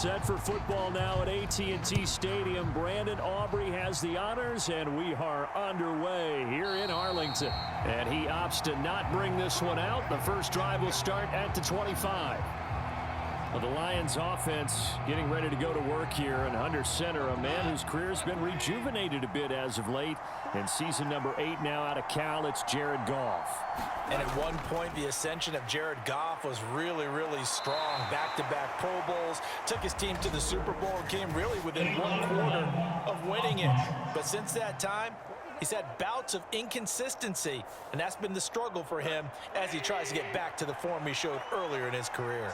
set for football now at AT&T Stadium. Brandon Aubrey has the honors, and we are underway here in Arlington. And he opts to not bring this one out. The first drive will start at the 25. Well, the Lions offense getting ready to go to work here, and under center, a man whose career has been rejuvenated a bit as of late. In season number 8 now out of Cal, it's Jared Goff. And at one point, the ascension of Jared Goff was really, really strong. Back-to-back Pro Bowls, took his team to the Super Bowl, and came really within 1/4 of winning it. But since that time, he's had bouts of inconsistency, and that's been the struggle for him as he tries to get back to the form he showed earlier in his career.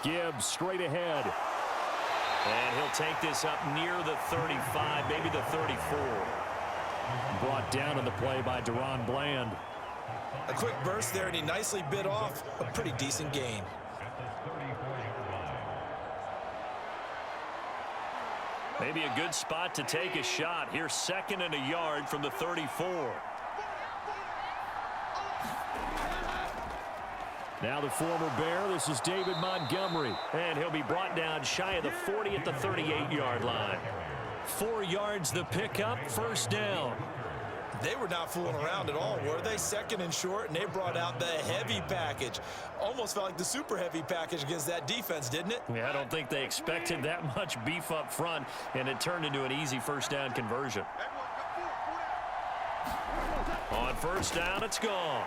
Gibbs straight ahead. And he'll take this up near the 35, maybe the 34. Brought down on the play by Deron Bland. A quick burst there, and he nicely bit off a pretty decent gain. Maybe a good spot to take a shot. Here's 2nd and a yard from the 34. Now the former Bear, this is David Montgomery. And he'll be brought down shy of the 40 at the 38-yard line. 4 yards the pickup, first down. They were not fooling around at all, were they? 2nd and short, and they brought out the heavy package. Almost felt like the super heavy package against that defense, didn't it? Yeah, I don't think they expected that much beef up front, and it turned into an easy first down conversion. On first down, it's gone.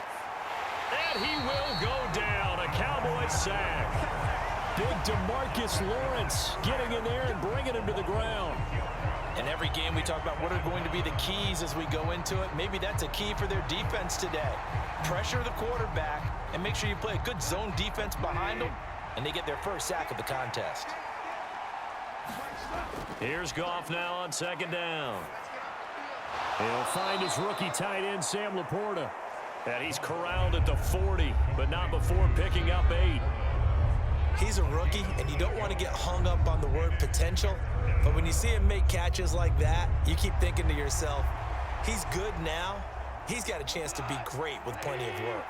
And he will go down. A Cowboys sack. Big DeMarcus Lawrence getting in there and bringing him to the ground. In every game we talk about what are going to be the keys as we go into it. Maybe that's a key for their defense today. Pressure the quarterback and make sure you play a good zone defense behind them, and they get their first sack of the contest. Here's Goff now on 2nd down. He'll find his rookie tight end, Sam Laporta. And he's corralled at the 40, but not before picking up 8. He's a rookie, and you don't want to get hung up on the word potential. But when you see him make catches like that, you keep thinking to yourself, he's good now. He's got a chance to be great with plenty of work.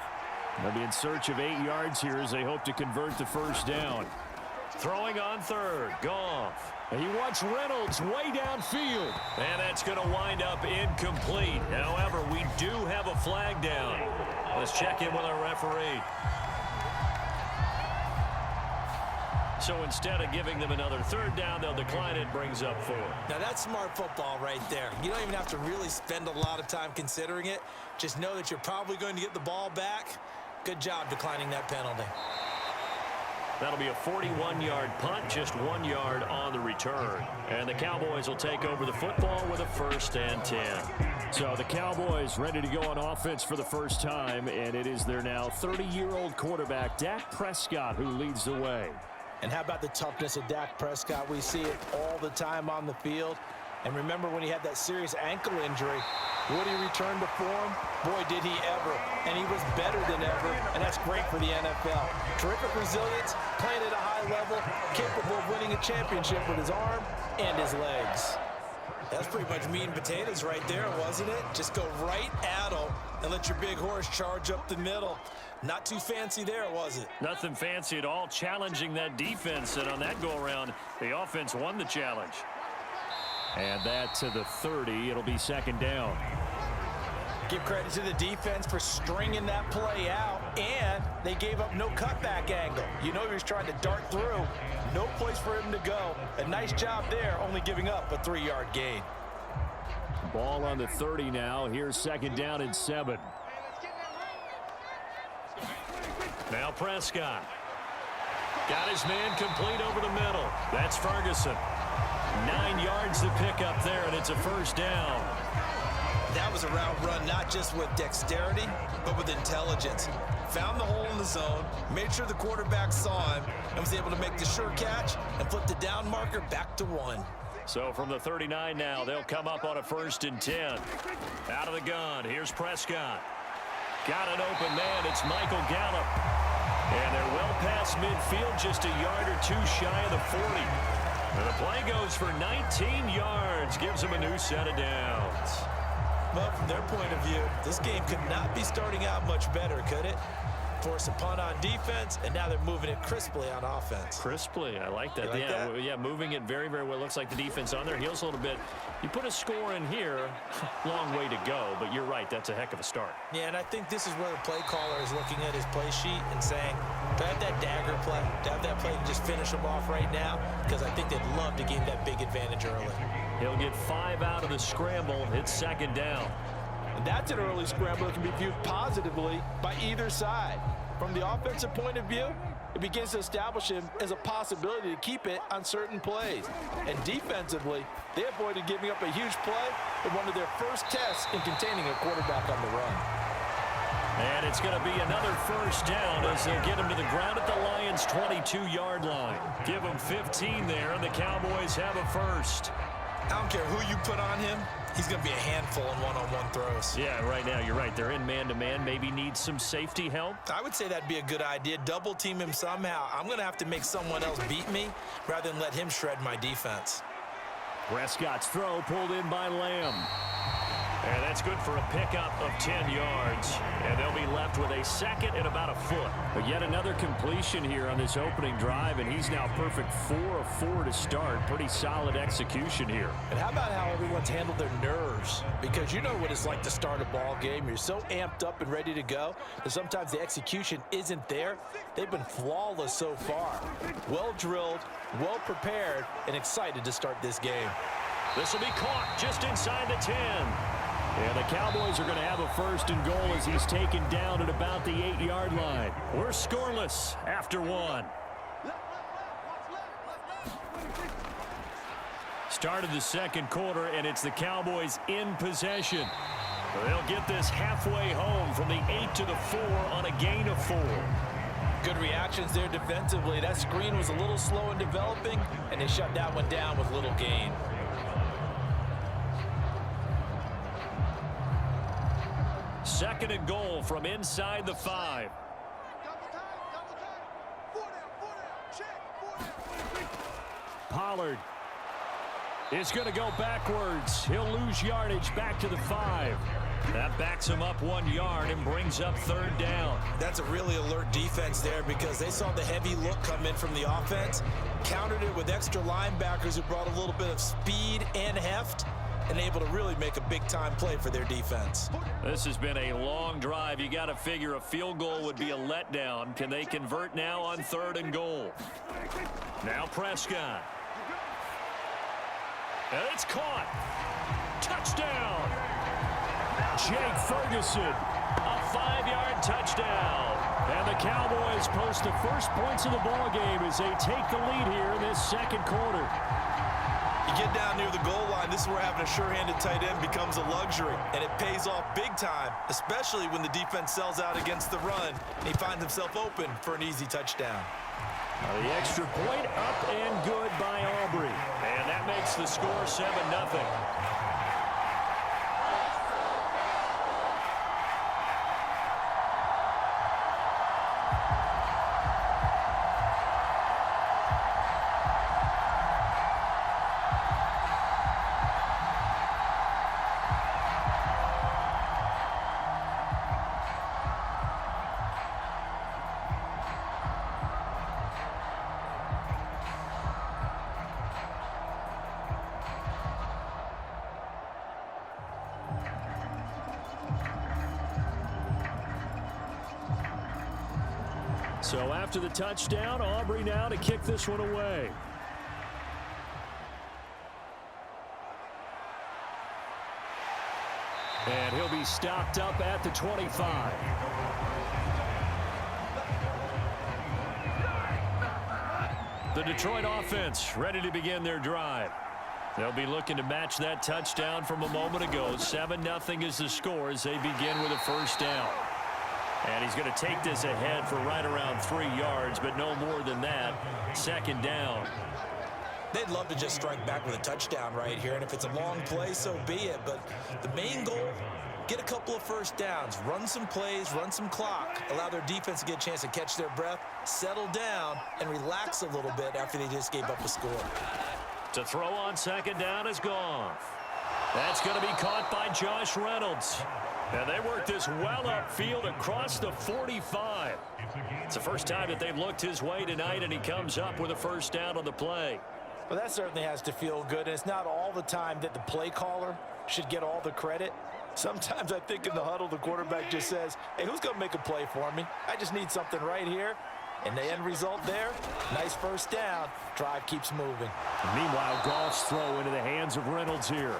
They'll be in search of 8 yards here as they hope to convert the first down. Throwing on 3rd, Goff. And he wants Reynolds way downfield. And that's going to wind up incomplete. However, we do have a flag down. Let's check in with our referee. So instead of giving them another 3rd down, they'll decline it, brings up 4. Now that's smart football right there. You don't even have to really spend a lot of time considering it. Just know that you're probably going to get the ball back. Good job declining that penalty. That'll be a 41-yard punt, just 1 yard on the return. And the Cowboys will take over the football with a 1st and 10. So the Cowboys ready to go on offense for the first time, and it is their now 30-year-old quarterback, Dak Prescott, who leads the way. And how about the toughness of Dak Prescott? We see it all the time on the field. And remember when he had that serious ankle injury, would he return to form? Boy, did he ever. And he was better than ever, and that's great for the NFL. Terrific resilience, playing at a high level, capable of winning a championship with his arm and his legs. That's pretty much meat and potatoes right there, wasn't it? Just go right at him and let your big horse charge up the middle. Not too fancy there, was it? Nothing fancy at all, challenging that defense, and on that go-around, the offense won the challenge. And that to the 30. It'll be 2nd down. Give credit to the defense for stringing that play out, and they gave up no cutback angle. You know he was trying to dart through. No place for him to go. A nice job there, only giving up a 3-yard gain. Ball on the 30 now. Here's 2nd down and 7. Now Prescott. Got his man complete over the middle. That's Ferguson. 9 yards to pick up there, and it's a 1st down. That was a route run not just with dexterity, but with intelligence. Found the hole in the zone, made sure the quarterback saw him, and was able to make the sure catch and flip the down marker back to 1. So from the 39 now, they'll come up on a 1st and 10. Out of the gun, here's Prescott. Got an open man, it's Michael Gallup. And they're well past midfield, just a yard or 2 shy of the 40. And the play goes for 19 yards, gives them a new set of downs. Well, from their point of view, this game could not be starting out much better, could it? force a punt on defense, and now they're moving it crisply on offense. Crisply, I like that. Like that? Yeah, moving it very, very well. Looks like the defense on their heels a little bit. You put a score in here, long way to go, but you're right, that's a heck of a start. Yeah, and I think this is where the play caller is looking at his play sheet and saying, do I have that dagger play? Do I have that play to just finish them off right now? Because I think they'd love to gain that big advantage early. He'll get 5 out of the scramble. It's second down. And that's an early scramble that can be viewed positively by either side. From the offensive point of view, it begins to establish him as a possibility to keep it on certain plays. And defensively, they avoided giving up a huge play in one of their first tests in containing a quarterback on the run. And it's going to be another first down as they get him to the ground at the Lions' 22-yard line. Give him 15 there, and the Cowboys have a first. I don't care who you put on him. He's going to be a handful in one-on-one throws. Yeah, right now, you're right. They're in man-to-man. Maybe need some safety help. I would say that'd be a good idea. Double team him somehow. I'm going to have to make someone else beat me rather than let him shred my defense. Prescott's throw pulled in by Lamb. And that's good for a pickup of 10 yards. And they'll be left with a second and about a foot. But yet another completion here on this opening drive, and he's now perfect 4 of 4 to start. Pretty solid execution here. And how about how everyone's handled their nerves? Because you know what it's like to start a ball game. You're so amped up and ready to go that sometimes the execution isn't there. They've been flawless so far. Well drilled, well prepared, and excited to start this game. This will be caught just inside the 10. And the Cowboys are going to have a first and goal as he's taken down at about the 8-yard line. We're scoreless after 1. Start of the second quarter, and it's the Cowboys in possession. They'll get this halfway home from the 8 to the 4 on a gain of 4. Good reactions there defensively. That screen was a little slow in developing, and they shut that one down with little gain. Second and goal from inside the 5. Pollard is going to go backwards. He'll lose yardage back to the 5. That backs him up 1 yard and brings up third down. That's a really alert defense there because they saw the heavy look come in from the offense, countered it with extra linebackers who brought a little bit of speed and heft, and able to really make a big-time play for their defense. This has been a long drive. You got to figure a field goal would be a letdown. Can they convert now on third and goal? Now Prescott. And it's caught. Touchdown. Jake Ferguson, a 5-yard touchdown. And the Cowboys post the first points of the ball game as they take the lead here in this second quarter. You get down near the goal line, this is where having a sure-handed tight end becomes a luxury, and it pays off big time, especially when the defense sells out against the run, and he finds himself open for an easy touchdown. The extra point up and good by Aubrey. And that makes the score 7-0. So after the touchdown, Aubrey now to kick this one away. And he'll be stopped up at the 25. The Detroit offense ready to begin their drive. They'll be looking to match that touchdown from a moment ago. 7-0 is the score as they begin with a first down. And he's going to take this ahead for right around 3 yards, but no more than that. Second down. They'd love to just strike back with a touchdown right here, and if it's a long play, so be it. But the main goal, get a couple of first downs, run some plays, run some clock, allow their defense to get a chance to catch their breath, settle down, and relax a little bit after they just gave up a score. To throw on second down is Goff. That's going to be caught by Josh Reynolds. And they work this well upfield across the 45. It's the first time that they've looked his way tonight, and he comes up with a first down on the play. Well, that certainly has to feel good. And it's not all the time that the play caller should get all the credit. Sometimes I think in the huddle, the quarterback just says, hey, who's going to make a play for me? I just need something right here. And the end result there, nice first down. Drive keeps moving. Meanwhile, Goff's throw into the hands of Reynolds here.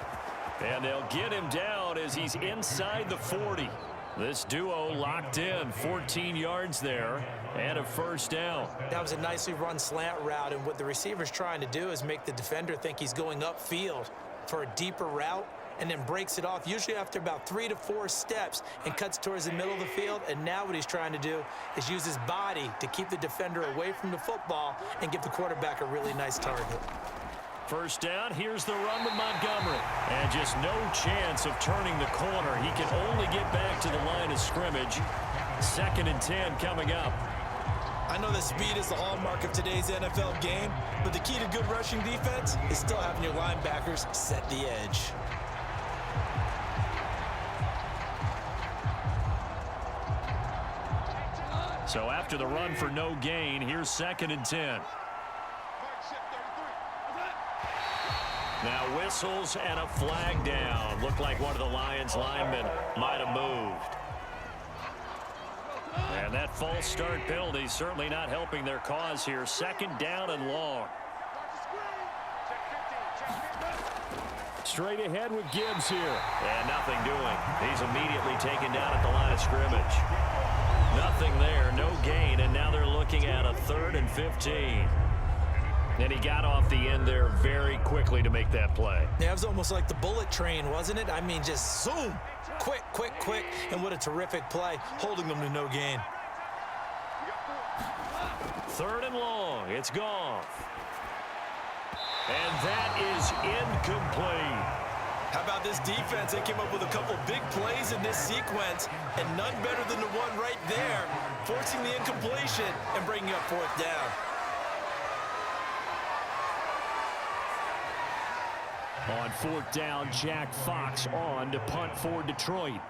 And they'll get him down as he's inside the 40. This duo locked in, 14 yards there, and a first down. That was a nicely run slant route, and what the receiver's trying to do is make the defender think he's going upfield for a deeper route, and then breaks it off, usually after about 3 to 4 steps, and cuts towards the middle of the field. And now what he's trying to do is use his body to keep the defender away from the football and give the quarterback a really nice target. First down, here's the run with Montgomery. And just no chance of turning the corner. He can only get back to the line of scrimmage. 2nd and 10 coming up. I know that speed is the hallmark of today's NFL game, but the key to good rushing defense is still having your linebackers set the edge. So after the run for no gain, here's 2nd and 10. Now whistles and a flag down. Looked like one of the Lions linemen might have moved. And that false start penalty certainly not helping their cause here. 2nd down and long. Straight ahead with Gibbs here. And nothing doing. He's immediately taken down at the line of scrimmage. Nothing there, no gain, and now they're looking at a 3rd and 15. And he got off the end there very quickly to make that play. Yeah, it was almost like the bullet train, wasn't it? I mean, just zoom, quick, quick, quick, and what a terrific play, holding them to no gain. 3rd and long, it's gone. And that is incomplete. How about this defense? They came up with a couple big plays in this sequence, and none better than the one right there, forcing the incompletion and bringing up 4th down. On 4th down, Jack Fox on to punt for Detroit.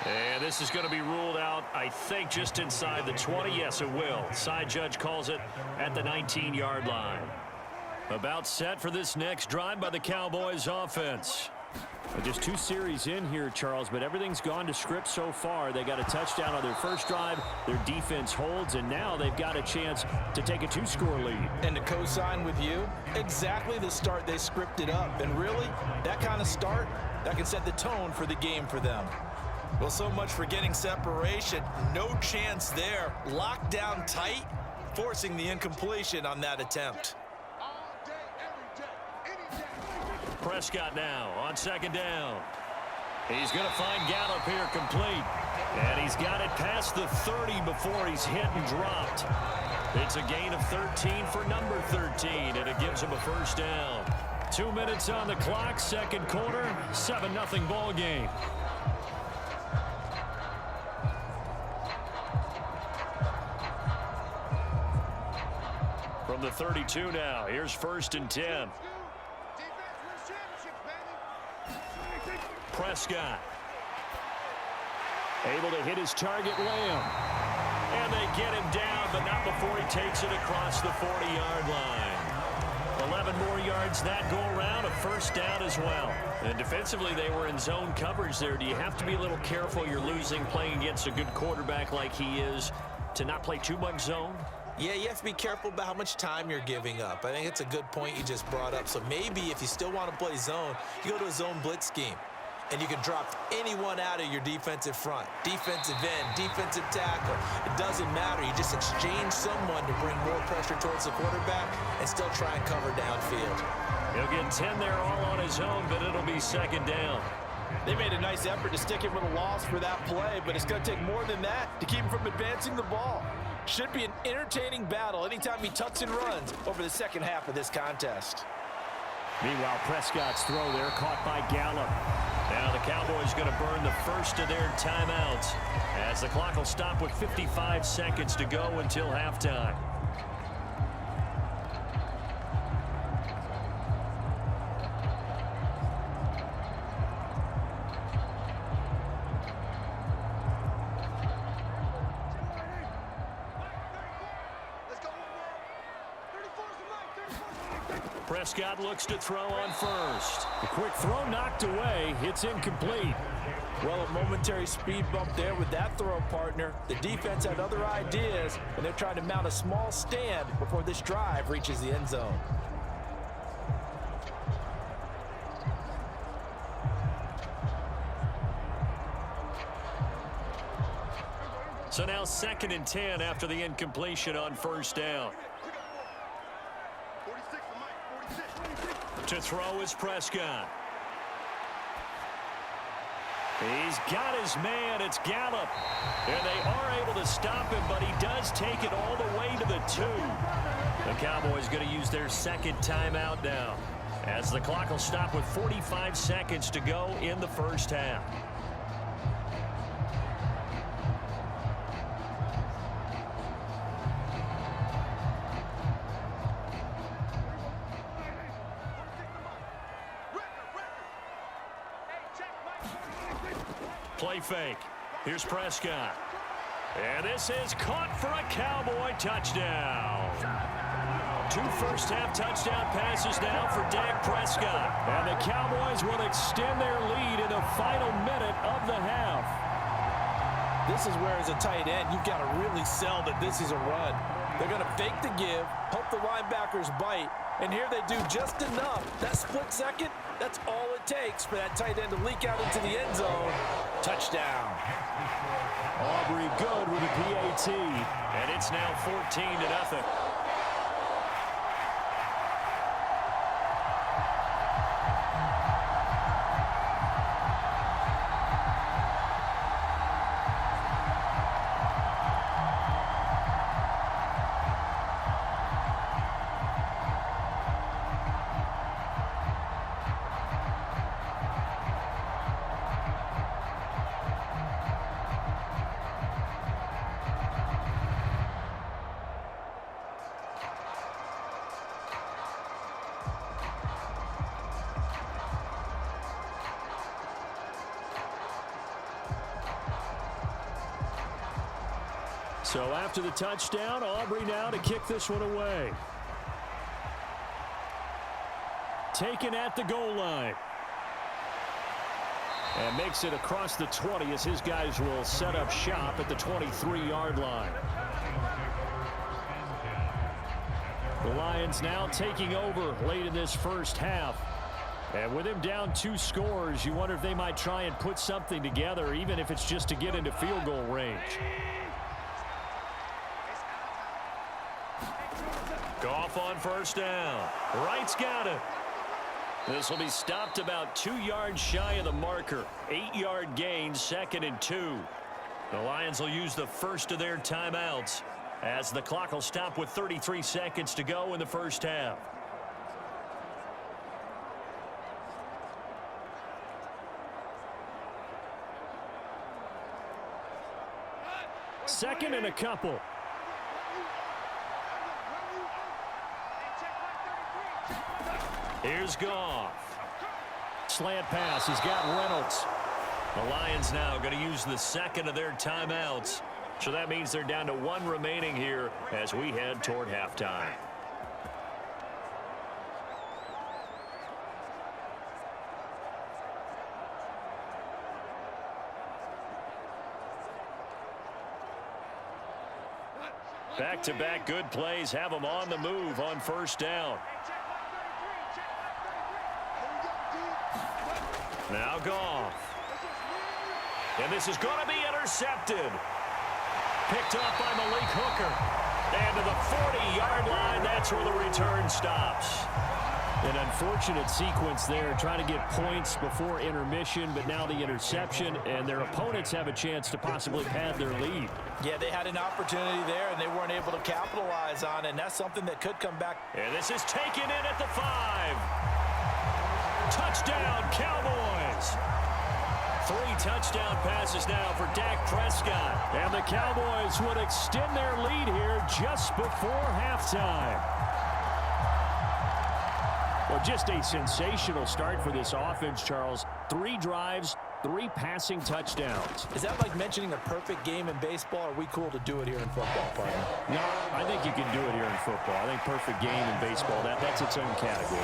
And this is going to be ruled out, I think, just inside the 20. Yes, it will. Side judge calls it at the 19-yard line. About set for this next drive by the Cowboys offense. Just 2 series in here, Charles, but everything's gone to script so far. They got a touchdown on their first drive. Their defense holds, and now they've got a chance to take a 2-score lead. And to co-sign with you, exactly the start they scripted up. And really, that kind of start, that can set the tone for the game for them. Well, so much for getting separation. No chance there. Locked down tight, forcing the incompletion on that attempt. Prescott now on 2nd down. He's going to find Gallup here complete. And he's got it past the 30 before he's hit and dropped. It's a gain of 13 for number 13, and it gives him a first down. 2 minutes on the clock, 2nd quarter, 7-0 ball game. From the 32 now, here's 1st and 10. Prescott able to hit his target, Lamb. And they get him down, but not before he takes it across the 40-yard line. 11 more yards that go around, a first down as well. And defensively, they were in zone coverage there. Do you have to be a little careful? You're losing, playing against a good quarterback like he is, to not play too much zone? Yeah, you have to be careful about how much time you're giving up. I think it's a good point you just brought up. So maybe if you still want to play zone, you go to a zone blitz scheme. And you can drop anyone out of your defensive front. Defensive end, defensive tackle. It doesn't matter. You just exchange someone to bring more pressure towards the quarterback and still try and cover downfield. He'll get 10 there all on his own, but it'll be 2nd down. They made a nice effort to stick him with a loss for that play, but it's going to take more than that to keep him from advancing the ball. Should be an entertaining battle anytime he tucks and runs over the second half of this contest. Meanwhile, Prescott's throw there caught by Gallup. Now the Cowboys going to burn the first of their timeouts as the clock will stop with 55 seconds to go until halftime. Prescott looks to throw on first. The quick throw knocked away. It's incomplete. Well, a momentary speed bump there with that throw, partner. The defense had other ideas, and they're trying to mount a small stand before this drive reaches the end zone. So now 2nd and 10 after the incompletion on first down. To throw is Prescott. He's got his man. It's Gallup. And they are able to stop him, but he does take it all the way to the 2. The Cowboys going to use their 2nd timeout now, as the clock will stop with 45 seconds to go in the first half. Play fake. Here's Prescott. And this is caught for a Cowboy touchdown. 2 first-half touchdown passes now for Dak Prescott. And the Cowboys will extend their lead in the final minute of the half. This is where, as a tight end, you've got to really sell that this is a run. They're going to fake the give, hope the linebackers bite, and here they do just enough. That split second, that's all it takes for that tight end to leak out into the end zone. Touchdown. Aubrey good with a PAT, and it's now 14-0. So after the touchdown, Aubrey now to kick this one away. Taken at the goal line. And makes it across the 20 as his guys will set up shop at the 23-yard line. The Lions now taking over late in this first half. And with him down 2 scores, you wonder if they might try and put something together, even if it's just to get into field goal range. Goff on first down. Wright's got it. This will be stopped about 2 yards shy of the marker. 8-yard gain, 2nd and 2. The Lions will use the first of their timeouts as the clock will stop with 33 seconds to go in the first half. Second and a couple. Here's Goff. Slant pass. He's got Reynolds. The Lions now going to use the 2nd of their timeouts. So that means they're down to 1 remaining here as we head toward halftime. Back-to-back good plays have them on the move on first down. Now Goff. And this is going to be intercepted. Picked up by Malik Hooker. And to the 40-yard line, that's where the return stops. An unfortunate sequence there, trying to get points before intermission, but now the interception, and their opponents have a chance to possibly pad their lead. Yeah, they had an opportunity there, and they weren't able to capitalize on it, and that's something that could come back. And this is taken in at the 5. Touchdown, Cowboys. 3 touchdown passes now for Dak Prescott. And the Cowboys would extend their lead here just before halftime. Well, just a sensational start for this offense, Charles. 3 drives, 3 passing touchdowns. Is that like mentioning a perfect game in baseball? Or are we cool to do it here in football, partner? No, I think you can do it here in football. I think perfect game in baseball, that's its own category.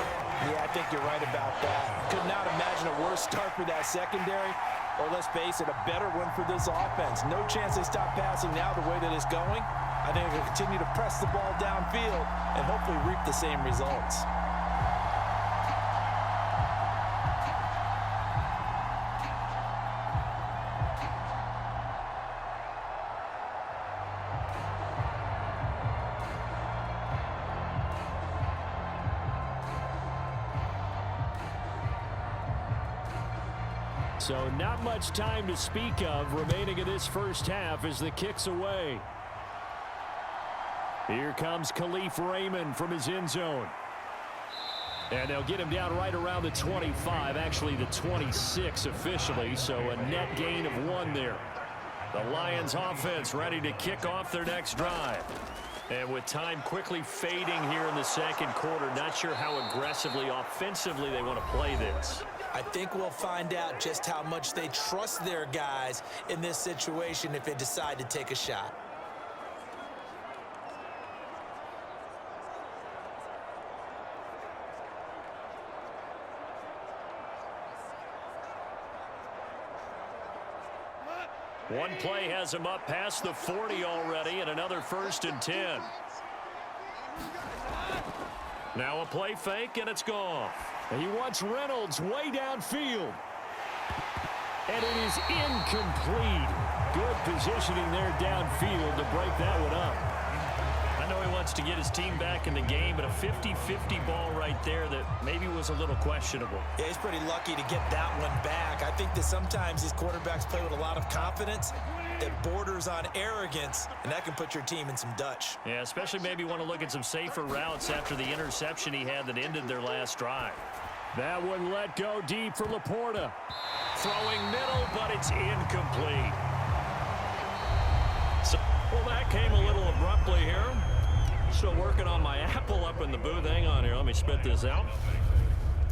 Yeah, I think you're right about that. Could not imagine a worse start for that secondary. Or let's face it, a better one for this offense. No chance they stop passing now the way that it's going. I think they'll continue to press the ball downfield and hopefully reap the same results. So not much time to speak of remaining in this first half as the kick's away. Here comes Khalif Raymond from his end zone. And they'll get him down right around the 25, actually the 26 officially, so a net gain of 1 there. The Lions offense ready to kick off their next drive. And with time quickly fading here in the second quarter, not sure how aggressively, offensively they want to play this. I think we'll find out just how much they trust their guys in this situation if they decide to take a shot. One play has him up past the 40 already, and another 1st and 10. Now a play fake, and it's gone. He wants Reynolds way downfield. And it is incomplete. Good positioning there downfield to break that one up. I know he wants to get his team back in the game, but a 50-50 ball right there that maybe was a little questionable. Yeah, he's pretty lucky to get that one back. I think that sometimes these quarterbacks play with a lot of confidence that borders on arrogance, and that can put your team in some Dutch. Yeah, especially maybe want to look at some safer routes after the interception he had that ended their last drive. That one let go deep for Laporta. Throwing middle, but it's incomplete. So, well, that came a little abruptly here. Still working on my apple up in the booth. Hang on here. Let me spit this out.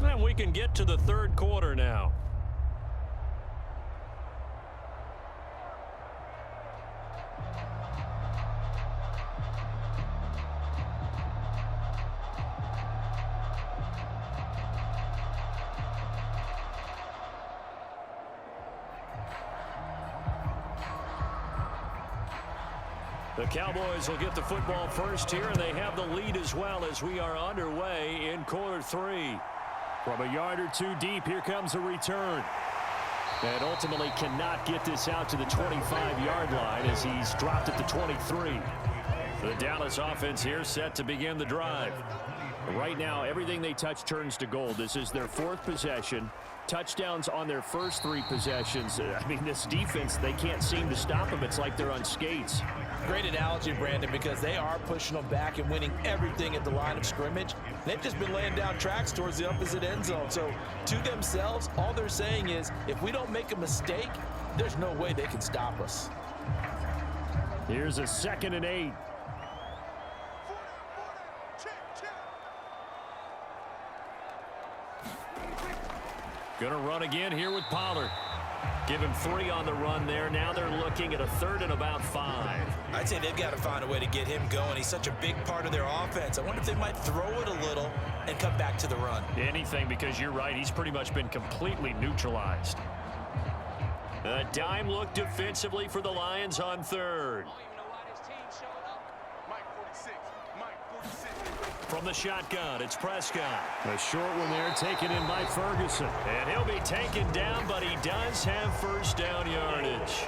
And we can get to the third quarter now. The Cowboys will get the football first here, and they have the lead as well as we are underway in quarter 3. From a yard or 2 deep, here comes a return. And ultimately cannot get this out to the 25-yard line as he's dropped at the 23. The Dallas offense here set to begin the drive. Right now, everything they touch turns to gold. This is their 4th possession. Touchdowns on their first 3 possessions. I mean, this defense, they can't seem to stop them. It's like they're on skates. Great analogy, Brandon, because they are pushing them back and winning everything at the line of scrimmage. They've just been laying down tracks towards the opposite end zone. So to themselves, all they're saying is, if we don't make a mistake, there's no way they can stop us. Here's a 2nd and 8. Gonna run again here with Pollard. Give him 3 on the run there. Now they're looking at a 3rd and about 5. I'd say they've got to find a way to get him going. He's such a big part of their offense. I wonder if they might throw it a little and come back to the run. Anything, because you're right. He's pretty much been completely neutralized. A dime look defensively for the Lions on 3rd. From the shotgun, it's Prescott. A short one there taken in by Ferguson. And he'll be taken down, but he does have first down yardage.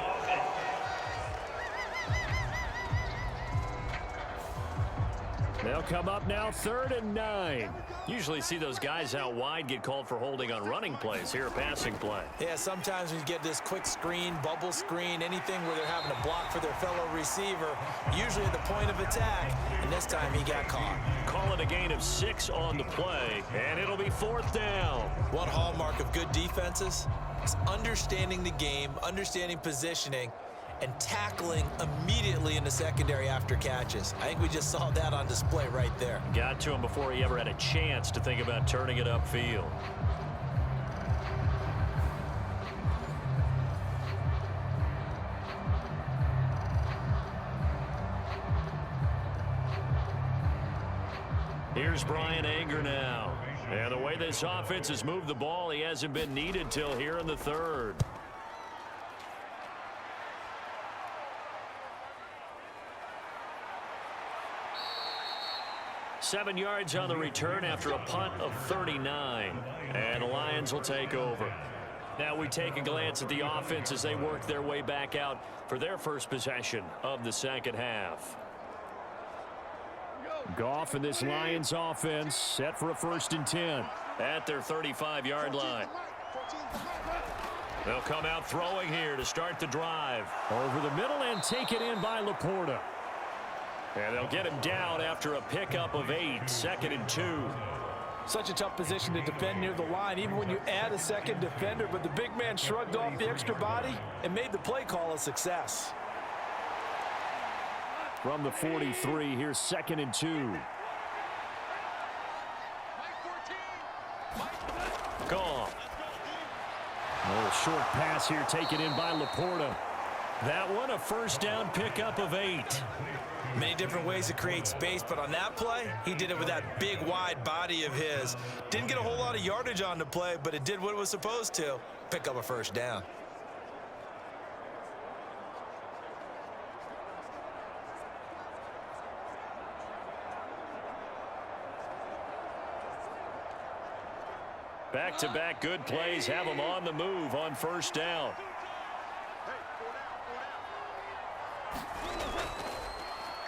They'll come up now 3rd and 9. Usually see those guys out wide get called for holding on running plays. Here a passing play. Yeah, sometimes when you get this quick screen, bubble screen, anything where they're having to block for their fellow receiver, usually at the point of attack, and this time he got caught. Call it a gain of 6 on the play, and it'll be 4th down. One hallmark of good defenses is understanding the game, understanding positioning, and tackling immediately in the secondary after catches. I think we just saw that on display right there. Got to him before he ever had a chance to think about turning it upfield. Here's Brian Anger now. And the way this offense has moved the ball, he hasn't been needed till here in the third. Seven yards on the return after a punt of 39. And the Lions will take over. Now we take a glance at the offense as they work their way back out for their first possession of the second half. Goff and this Lions offense set for a 1st and 10 at their 35-yard line. They'll come out throwing here to start the drive. Over the middle and take it in by Laporta. And they'll get him down after a pickup of 8, 2nd and 2. Such a tough position to defend near the line, even when you add a second defender, but the big man shrugged off the extra body and made the play call a success. From the 43, here's 2nd and 2. Gone. A little short pass here taken in by Laporta. That one a 1st down pickup of 8. Many different ways to create space, but on that play, he did it with that big, wide body of his. Didn't get a whole lot of yardage on the play, but it did what it was supposed to. Pick up a 1st down. Back-to-back good plays have them on the move on 1st down.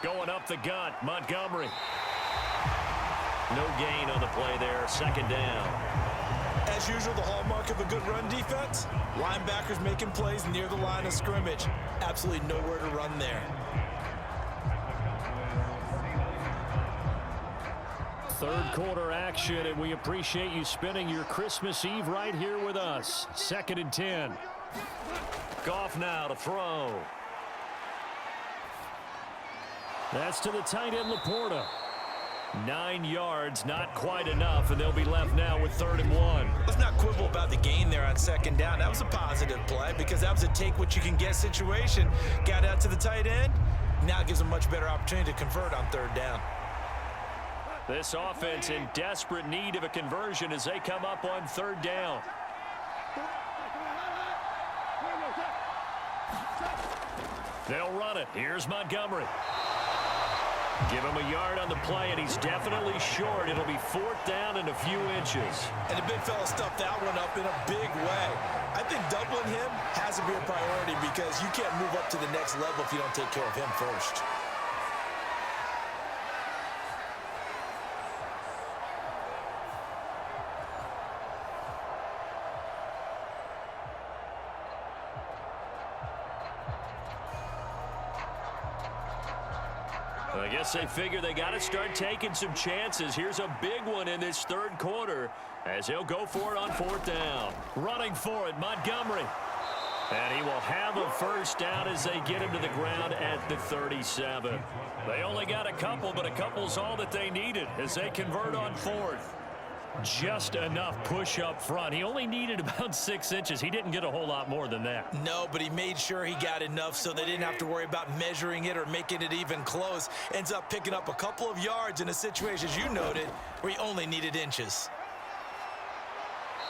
Going up the gut, Montgomery. No gain on the play there, 2nd down. As usual, the hallmark of a good run defense, linebackers making plays near the line of scrimmage. Absolutely nowhere to run there. 3rd quarter action, and we appreciate you spending your Christmas Eve right here with us. 2nd and 10. Goff now to throw. That's to the tight end, Laporta. 9 yards, not quite enough, and they'll be left now with 3rd and 1. Let's not quibble about the gain there on 2nd down. That was a positive play because that was a take-what-you-can-get situation. Got out to the tight end. Now it gives them a much better opportunity to convert on 3rd down. This offense in desperate need of a conversion as they come up on 3rd down. They'll run it. Here's Montgomery. Give him a yard on the play, and he's definitely short. It'll be 4th down and a few inches. And the big fella stuffed that one up in a big way. I think doubling him has to be a priority because you can't move up to the next level if you don't take care of him first. I guess they figure they got to start taking some chances. Here's a big one in this 3rd quarter as he'll go for it on 4th down. Running for it, Montgomery. And he will have a 1st down as they get him to the ground at the 37. They only got a couple, but a couple's all that they needed as they convert on 4th. Just enough push up front. He only needed about 6 inches. He didn't get a whole lot more than that. No, but he made sure he got enough so they didn't have to worry about measuring it or making it even close. Ends up picking up a couple of yards in a situation, as you noted, where he only needed inches.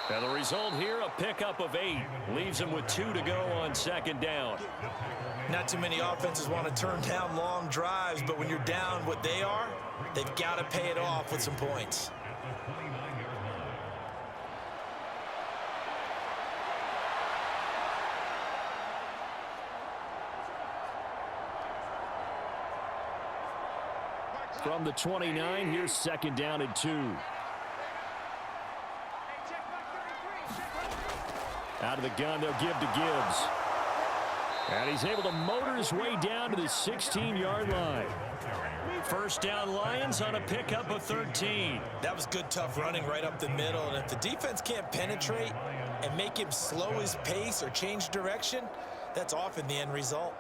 And the result here, a pickup of 8. Leaves him with 2 to go on 2nd down. Not too many offenses want to turn down long drives, but when you're down what they are, they've got to pay it off with some points. From the 29, here's 2nd down and 2. Out of the gun, they'll give to Gibbs. And he's able to motor his way down to the 16-yard line. 1st down Lions on a pickup of 13. That was good, tough running right up the middle. And if the defense can't penetrate and make him slow his pace or change direction, that's often the end result.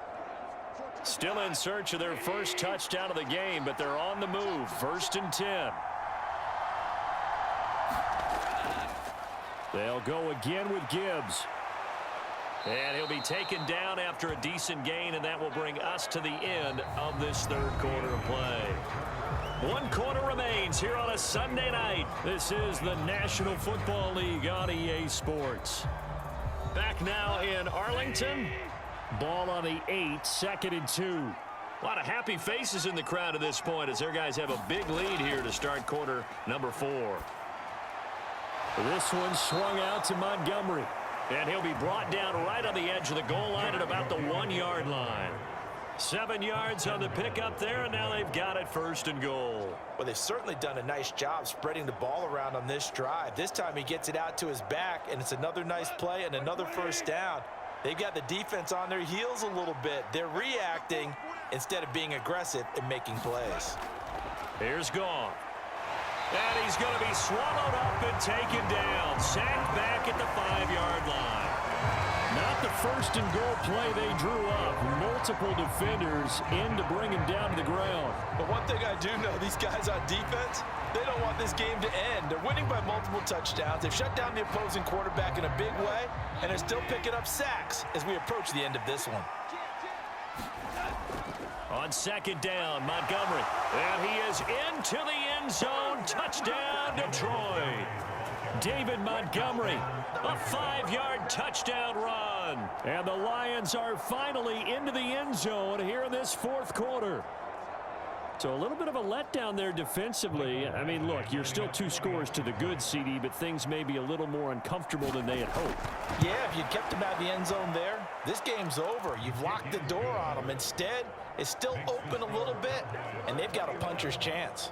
Still in search of their first touchdown of the game, but they're on the move. 1st and 10. They'll go again with Gibbs. And he'll be taken down after a decent gain, and that will bring us to the end of this 3rd quarter of play. One quarter remains here on a Sunday night. This is the National Football League on EA Sports. Back now in Arlington. Ball on the 8, 2nd and 2. A lot of happy faces in the crowd at this point as their guys have a big lead here to start quarter number 4. This one swung out to Montgomery. And he'll be brought down right on the edge of the goal line at about the 1-yard line. 7 yards on the pickup there, and now they've got it 1st and goal. Well, they've certainly done a nice job spreading the ball around on this drive. This time he gets it out to his back, and it's another nice play and another 1st down. They've got the defense on their heels a little bit. They're reacting instead of being aggressive and making plays. Here's Goff. And he's going to be swallowed up and taken down. Sacked back at the 5-yard line. Not the 1st and goal play they drew up. Multiple defenders in to bring him down to the ground. But one thing I do know, these guys on defense, they don't want this game to end. They're winning by multiple touchdowns. They've shut down the opposing quarterback in a big way, and they're still picking up sacks as we approach the end of this one. On 2nd down, Montgomery. And he is into the end zone. Touchdown, Detroit. David Montgomery, a 5-yard touchdown run. And the Lions are finally into the end zone here in this 4th quarter. So a little bit of a letdown there defensively. I mean, look, you're still 2 scores to the good, CD, but things may be a little more uncomfortable than they had hoped. Yeah, if you'd kept them out of the end zone there, this game's over. You've locked the door on them. Instead, it's still open a little bit, and they've got a puncher's chance.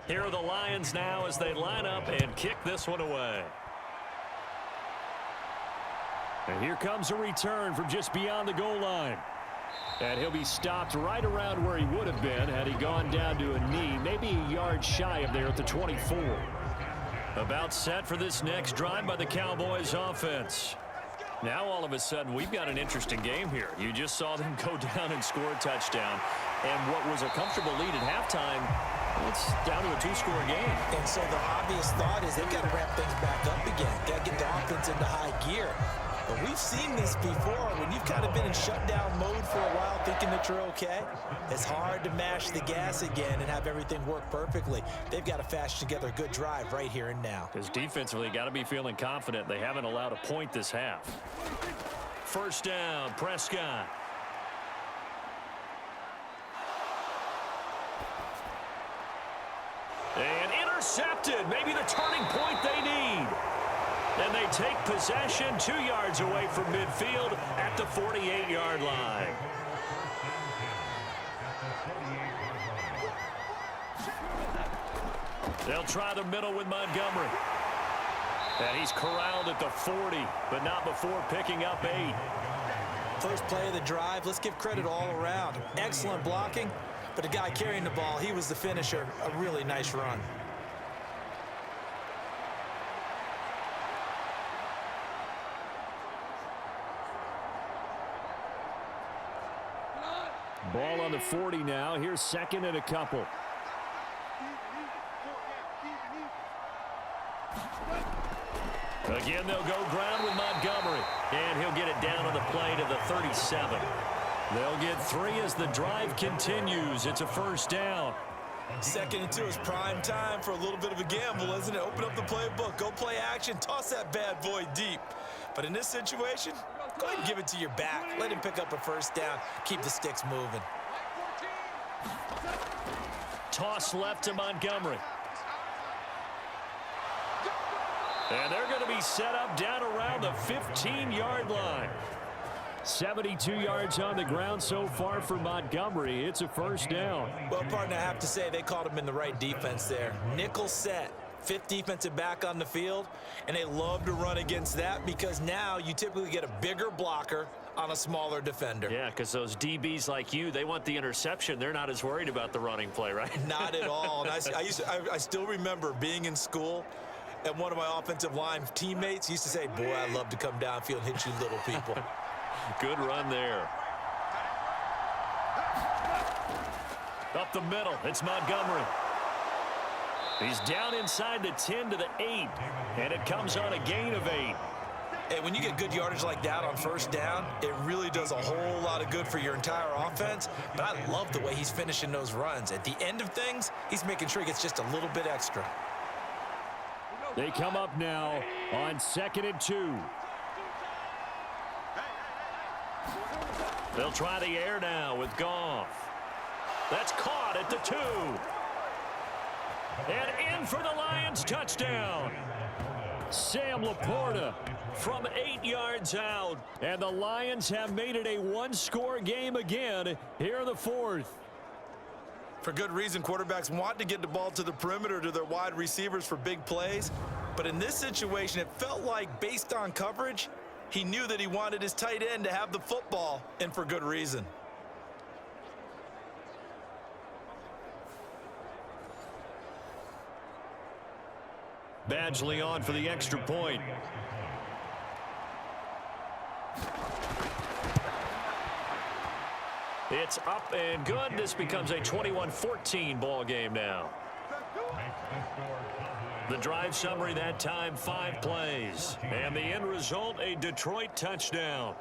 Here are the Lions now as they line up and kick this one away. And here comes a return from just beyond the goal line. And he'll be stopped right around where he would have been had he gone down to a knee, maybe a yard shy of there at the 24. About set for this next drive by the Cowboys offense. Now all of a sudden we've got an interesting game here. You just saw them go down and score a touchdown. And what was a comfortable lead at halftime, it's down to a 2-score game. And so the obvious thought is they've got to ramp things back up again. Got to get the offense into high gear. But we've seen this before. When you've kind of been in shutdown mode for a while thinking that you're okay, it's hard to mash the gas again and have everything work perfectly. They've got to fashion together a good drive right here and now. Because defensively, got to be feeling confident. They haven't allowed a point this half. 1st down, Prescott. And intercepted. Maybe the turning point they need. And they take possession 2 yards away from midfield at the 48-yard line. They'll try the middle with Montgomery. And he's corralled at the 40, but not before picking up 8. First play of the drive, let's give credit all around. Excellent blocking, but the guy carrying the ball, he was the finisher. A really nice run. Ball on the 40 now. Here's 2nd and a couple. Again, they'll go ground with Montgomery. And he'll get it down on the play to the 37. They'll get 3 as the drive continues. It's a 1st down. 2nd and 2 is prime time for a little bit of a gamble, isn't it? Open up the playbook, go play action, toss that bad boy deep. But in this situation, go ahead and give it to your back. Let him pick up a 1st down. Keep the sticks moving. Toss left to Montgomery. And they're going to be set up down around the 15-yard line. 72 yards on the ground so far for Montgomery. It's a 1st down. Well, partner, I have to say they called him in the right defense there. Nickel set. 5th defensive back on the field, and they love to run against that because now you typically get a bigger blocker on a smaller defender. Yeah, because those DBs like you, they want the interception. They're not as worried about the running play, right? Not at all. And I still remember being in school, and one of my offensive line teammates used to say, boy, I'd love to come downfield and hit you little people. Good run there. Up the middle, it's Montgomery. He's down inside the 10 to the 8, and it comes on a gain of 8. Hey, when you get good yardage like that on first down, it really does a whole lot of good for your entire offense. But I love the way he's finishing those runs. At the end of things, he's making sure he gets just a little bit extra. They come up now on 2nd and 2. They'll try the air now with Goff. That's caught at the 2. And in for the Lions, touchdown. Sam Laporta from 8 yards out. And the Lions have made it a one-score game again here in the 4th. For good reason, quarterbacks want to get the ball to the perimeter to their wide receivers for big plays. But in this situation, it felt like, based on coverage, he knew that he wanted his tight end to have the football, and for good reason. Badgley on for the extra point. It's up and good. This becomes a 21-14 ball game now. The drive summary that time, 5 plays. And the end result, a Detroit touchdown.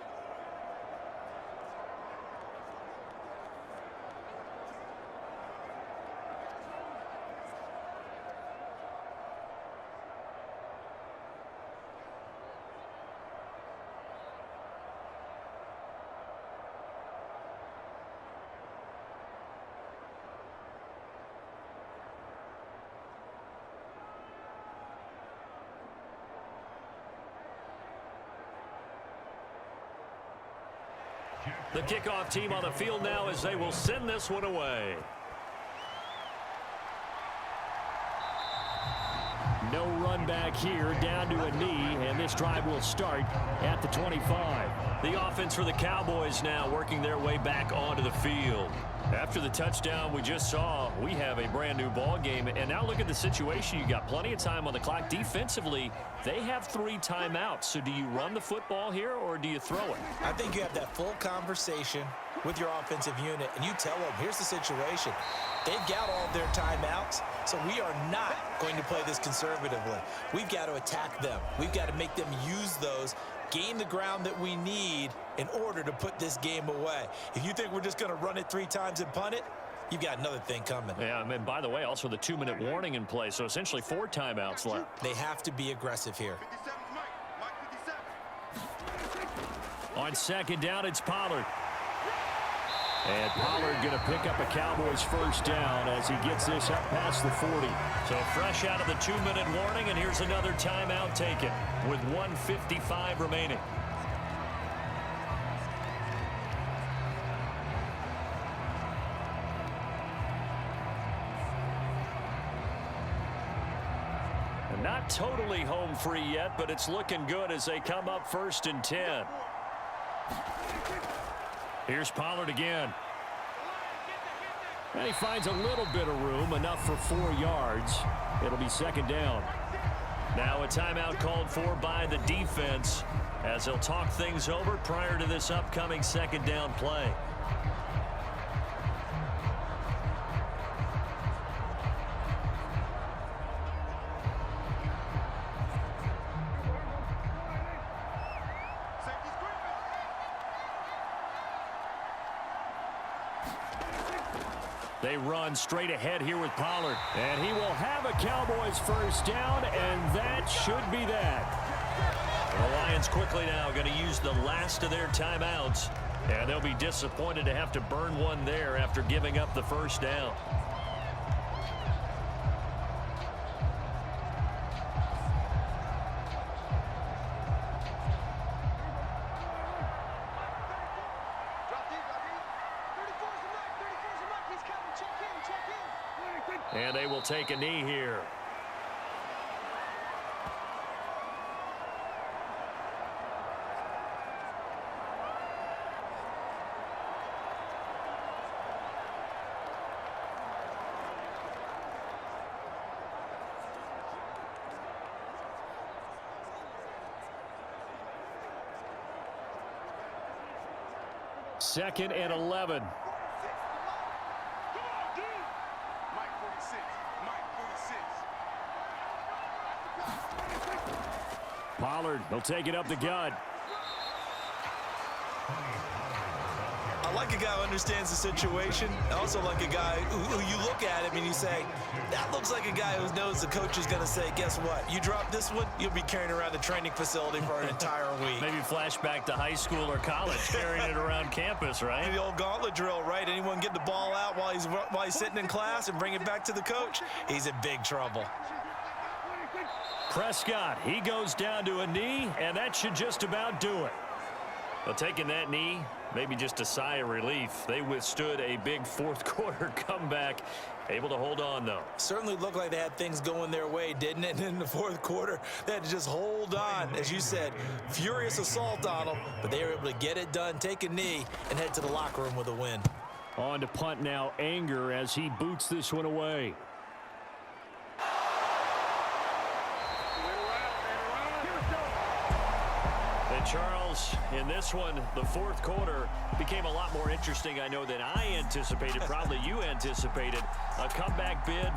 The kickoff team on the field now as they will send this one away. No run back here, down to a knee, and this drive will start at the 25. The offense for the Cowboys now working their way back onto the field. After the touchdown we just saw, we have a brand new ball game. And now look at the situation. You got plenty of time on the clock. Defensively, they have 3 timeouts. So do you run the football here or do you throw it? I think you have that full conversation with your offensive unit, and you tell them, here's the situation. They've got all their timeouts, so we are not going to play this conservatively. We've got to attack them. We've got to make them use those, gain the ground that we need in order to put this game away. If you think we're just going to run it 3 times and punt it, you've got another thing coming. Yeah, and by the way, also the 2-minute warning in play, so essentially 4 timeouts left. They have to be aggressive here. On 2nd down, it's Pollard. And Pollard going to pick up a Cowboys first down as he gets this up past the 40. So fresh out of the 2-minute warning, and here's another timeout taken with 1:55 remaining. Not totally home free yet, but it's looking good as they come up 1st and 10. Here's Pollard again. And he finds a little bit of room, enough for 4 yards. It'll be 2nd down. Now a timeout called for by the defense as they'll talk things over prior to this upcoming 2nd down play. They run straight ahead here with Pollard. And he will have a Cowboys first down, and that should be that. The Lions quickly now going to use the last of their timeouts. And they'll be disappointed to have to burn one there after giving up the first down. And they will take a knee here. 2nd and 11. Pollard, he'll take it up the gut. I like a guy who understands the situation. I also like a guy who you look at him and you say, that looks like a guy who knows the coach is going to say, guess what? You drop this one, you'll be carrying around the training facility for an entire week. Maybe flashback to high school or college, carrying it around campus, right? The old gauntlet drill, right? Anyone get the ball out while he's sitting in class and bring it back to the coach? He's in big trouble. Prescott, he goes down to a knee, and that should just about do it. Well, taking that knee, maybe just a sigh of relief. They withstood a big fourth quarter comeback. Able to hold on, though. Certainly looked like they had things going their way, didn't it? And in the fourth quarter, they had to just hold on. As you said, furious assault on them, but they were able to get it done, take a knee, and head to the locker room with a win. On to punt now, Anger, as he boots this one away. And Charles, in this one, the fourth quarter became a lot more interesting, I know, than I anticipated. Probably you anticipated. A comeback bid.